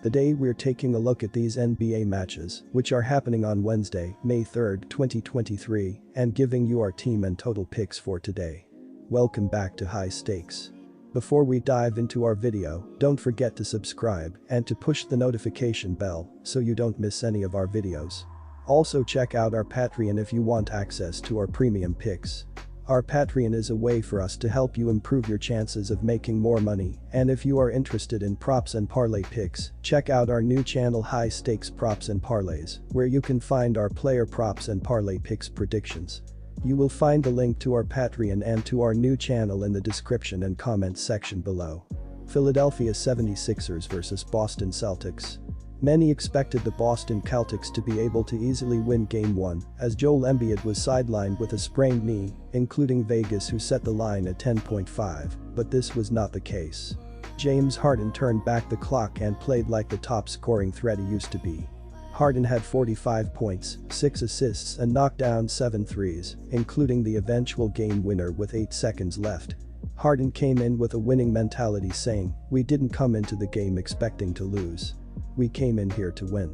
Today we're taking a look at these NBA matches, which are happening on Wednesday, May 3, 2023, and giving you our team and total picks for today. Welcome back to High Stakes. Before we dive into our video, don't forget to subscribe and to push the notification bell so you don't miss any of our videos. Also check out our Patreon if you want access to our premium picks. Our Patreon is a way for us to help you improve your chances of making more money, and if you are interested in props and parlay picks, check out our new channel High Stakes Props and Parlays, where you can find our player props and parlay picks predictions. You will find the link to our Patreon and to our new channel in the description and comments section below. Philadelphia 76ers vs Boston Celtics. Many expected the Boston Celtics to be able to easily win Game 1, as Joel Embiid was sidelined with a sprained knee, including Vegas, who set the line at 10.5, but this was not the case. James Harden turned back the clock and played like the top scoring threat he used to be. Harden had 45 points, 6 assists and knocked down 7 threes, including the eventual game winner with 8 seconds left. Harden came in with a winning mentality, saying, "We didn't come into the game expecting to lose. We came in here to win.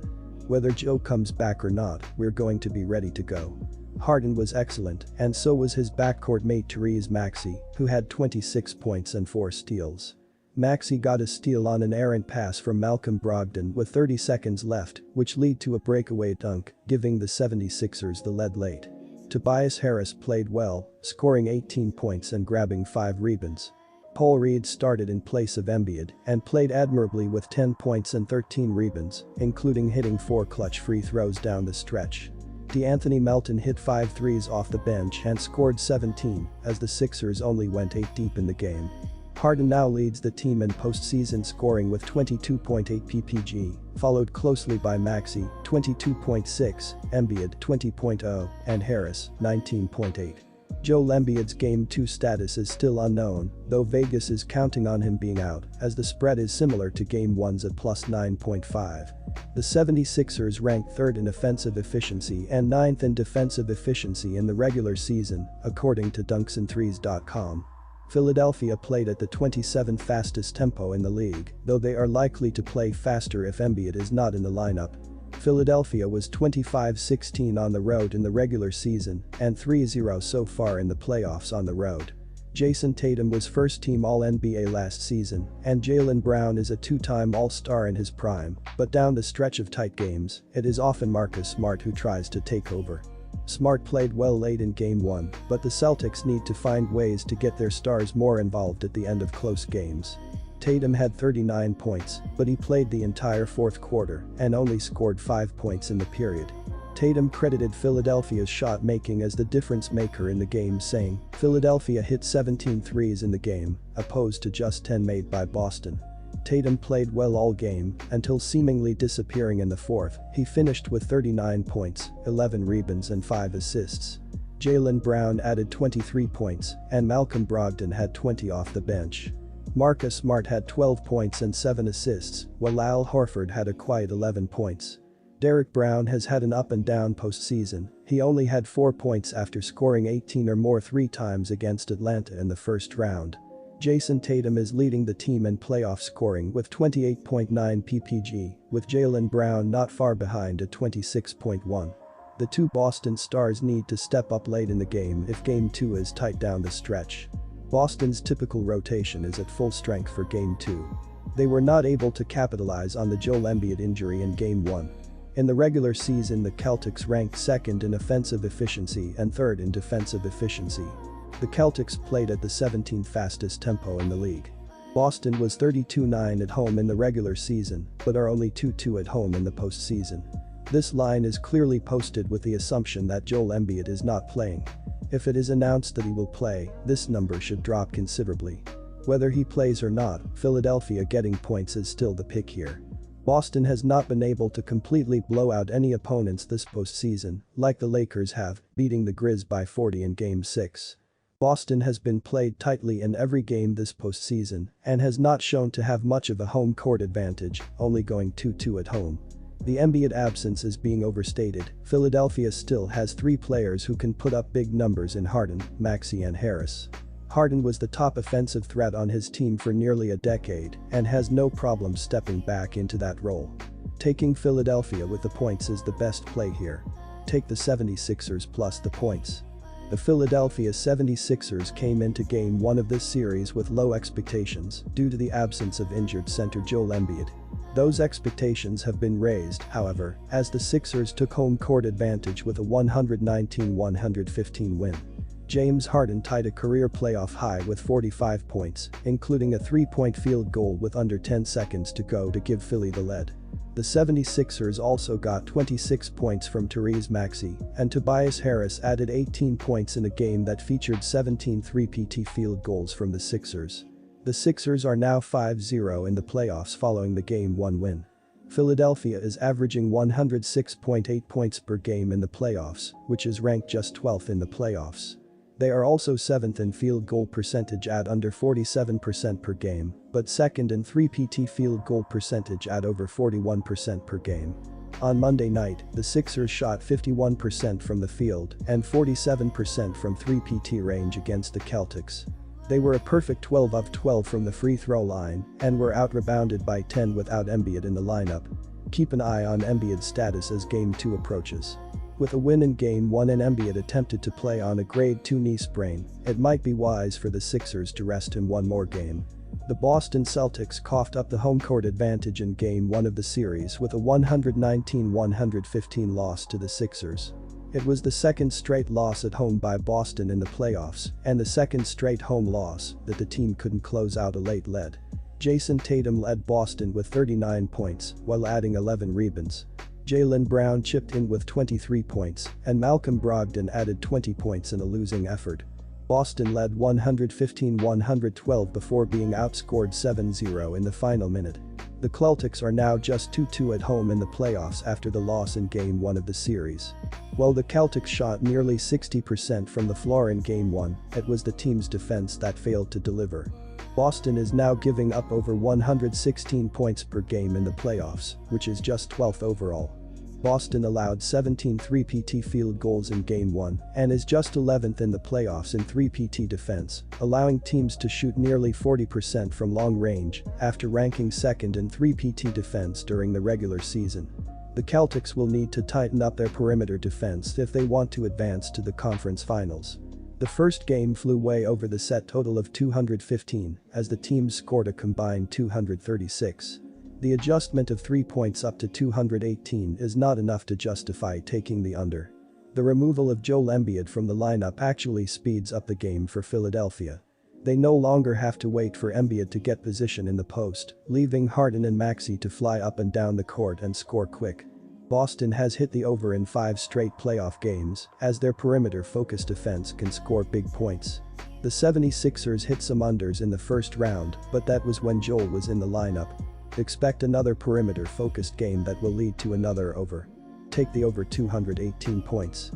Whether Joe comes back or not, we're going to be ready to go." Harden was excellent, and so was his backcourt mate Tyrese Maxey, who had 26 points and 4 steals. Maxey got a steal on an errant pass from Malcolm Brogdon with 30 seconds left, which led to a breakaway dunk, giving the 76ers the lead late. Tobias Harris played well, scoring 18 points and grabbing 5 rebounds. Paul Reed started in place of Embiid and played admirably with 10 points and 13 rebounds, including hitting 4 clutch free throws down the stretch. DeAnthony Melton hit 5 threes off the bench and scored 17, as the Sixers only went 8 deep in the game. Harden now leads the team in postseason scoring with 22.8 ppg, followed closely by Maxey, 22.6, Embiid, 20.0, and Harris, 19.8. Joel Embiid's Game 2 status is still unknown, though Vegas is counting on him being out, as the spread is similar to Game 1's at plus 9.5. The 76ers ranked 3rd in offensive efficiency and 9th in defensive efficiency in the regular season, according to dunksandthrees.com. Philadelphia played at the 27th fastest tempo in the league, though they are likely to play faster if Embiid is not in the lineup. Philadelphia was 25-16 on the road in the regular season and 3-0 so far in the playoffs on the road. Jason Tatum was first-team All-NBA last season, and Jaylen Brown is a 2-time All-Star in his prime, but down the stretch of tight games, it is often Marcus Smart who tries to take over. Smart played well late in Game 1, but the Celtics need to find ways to get their stars more involved at the end of close games. Tatum had 39 points, but he played the entire fourth quarter and only scored 5 points in the period. Tatum credited Philadelphia's shot making as the difference maker in the game, saying, "Philadelphia hit 17 threes in the game, opposed to just 10 made by Boston." Tatum played well all game until seemingly disappearing in the fourth. He finished with 39 points, 11 rebounds and 5 assists. Jaylen Brown added 23 points, and Malcolm Brogdon had 20 off the bench. Marcus Smart had 12 points and 7 assists, while Al Horford had a quiet 11 points. Derrick Brown has had an up-and-down postseason. He only had 4 points after scoring 18 or more 3 times against Atlanta in the first round. Jason Tatum is leading the team in playoff scoring with 28.9 ppg, with Jaylen Brown not far behind at 26.1. The two Boston stars need to step up late in the game if Game 2 is tight down the stretch. Boston's typical rotation is at full strength for Game 2. They were not able to capitalize on the Joel Embiid injury in Game 1. In the regular season, the Celtics ranked 2nd in offensive efficiency and 3rd in defensive efficiency. The Celtics played at the 17th fastest tempo in the league. Boston was 32-9 at home in the regular season, but are only 2-2 at home in the postseason. This line is clearly posted with the assumption that Joel Embiid is not playing. If it is announced that he will play, this number should drop considerably. Whether he plays or not, Philadelphia getting points is still the pick here. Boston has not been able to completely blow out any opponents this postseason, like the Lakers have, beating the Grizz by 40 in Game 6. Boston has been played tightly in every game this postseason and has not shown to have much of a home court advantage, only going 2-2 at home. The Embiid absence is being overstated. Philadelphia still has 3 players who can put up big numbers in Harden, Maxey and Harris. Harden was the top offensive threat on his team for nearly a decade and has no problem stepping back into that role. Taking Philadelphia with the points is the best play here. Take the 76ers plus the points. The Philadelphia 76ers came into Game 1 of this series with low expectations due to the absence of injured center Joel Embiid. Those expectations have been raised, however, as the Sixers took home court advantage with a 119-115 win. James Harden tied a career playoff high with 45 points, including a three-point field goal with under 10 seconds to go to give Philly the lead. The 76ers also got 26 points from Tyrese Maxey, and Tobias Harris added 18 points in a game that featured 17 3-PT field goals from the Sixers. The Sixers are now 5-0 in the playoffs following the Game 1 win. Philadelphia is averaging 106.8 points per game in the playoffs, which is ranked just 12th in the playoffs. They are also 7th in field goal percentage at under 47% per game, but 2nd in 3-PT field goal percentage at over 41% per game. On Monday night, the Sixers shot 51% from the field and 47% from 3-PT range against the Celtics. They were a perfect 12 of 12 from the free throw line and were out-rebounded by 10 without Embiid in the lineup. Keep an eye on Embiid's status as Game 2 approaches. With a win in Game 1 and Embiid attempted to play on a grade 2 knee sprain, it might be wise for the Sixers to rest him one more game. The Boston Celtics coughed up the home court advantage in Game 1 of the series with a 119-115 loss to the Sixers. It was the second straight loss at home by Boston in the playoffs and the second straight home loss that the team couldn't close out a late lead. Jason Tatum led Boston with 39 points while adding 11 rebounds. Jaylen Brown chipped in with 23 points, and Malcolm Brogdon added 20 points in a losing effort. Boston led 115-112 before being outscored 7-0 in the final minute. The Celtics are now just 2-2 at home in the playoffs after the loss in Game 1 of the series. While the Celtics shot nearly 60% from the floor in Game 1, it was the team's defense that failed to deliver. Boston is now giving up over 116 points per game in the playoffs, which is just 12th overall. Boston allowed 17 3-PT field goals in Game 1 and is just 11th in the playoffs in 3-PT defense, allowing teams to shoot nearly 40% from long range after ranking 2nd in 3-PT defense during the regular season. The Celtics will need to tighten up their perimeter defense if they want to advance to the conference finals. The first game flew way over the set total of 215 as the teams scored a combined 236. The adjustment of 3 points up to 218 is not enough to justify taking the under. The removal of Joel Embiid from the lineup actually speeds up the game for Philadelphia. They no longer have to wait for Embiid to get position in the post, leaving Harden and Maxey to fly up and down the court and score quick. Boston has hit the over in 5 straight playoff games as their perimeter-focused defense can score big points. The 76ers hit some unders in the first round, but that was when Joel was in the lineup. Expect another perimeter-focused game that will lead to another over. Take the over 218 points.